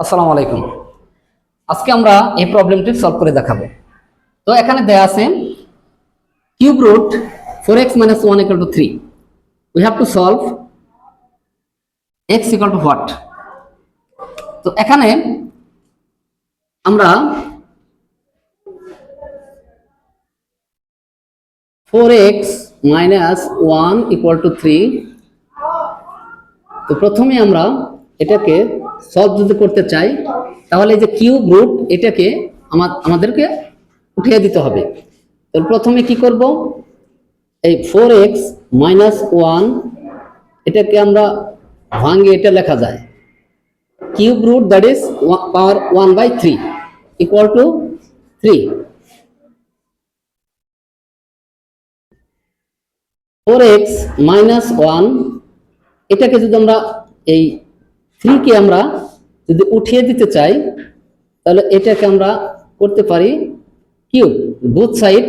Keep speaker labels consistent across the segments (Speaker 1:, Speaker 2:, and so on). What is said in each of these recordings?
Speaker 1: আসসালামু আলাইকুম। আজকে আমরা এই প্রবলেমটি সলভ করে দেখাবো। তো এখানে দেয়া আছে cube root 4x - 1 = 3। We have to solve x = what. তো এখানে আমরা 4x - 1 = 3। তো প্রথমে আমরা এটাকে সলভ যদি করতে চাই তাহলে এই যে কিউব রুট এটাকে আমাদেরকে উঠিয়ে দিতে হবে। তো প্রথমে কি করব, এই 4x - 1 এটাকে আমরা ভাঙে এটা লেখা যায় cube root that is power 1/3 equal to 3। 4x - 1 এটাকে যদি আমরা এই 3 কে আমরা যদি উঠিয়ে দিতে চাই তাহলে এটাকে আমরা করতে পারি কিউব, বোথ সাইড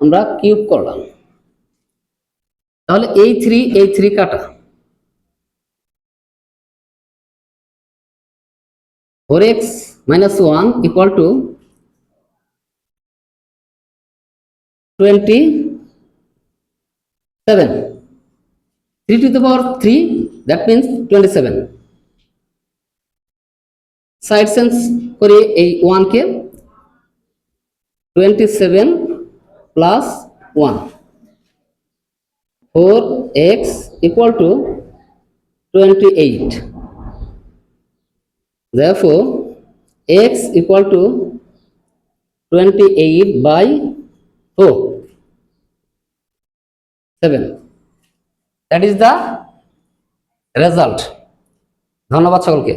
Speaker 1: আমরা কিউব করলাম। তাহলে এই 3 কাটা, 4x - 1 equal to 27, 3 to the power 3, that means 27। Side change করে এই 1 কে 27 plus 1, 4x equal to 28। therefore x equal to 28/4, 7। that is the result। ধন্যবাদ সকলকে।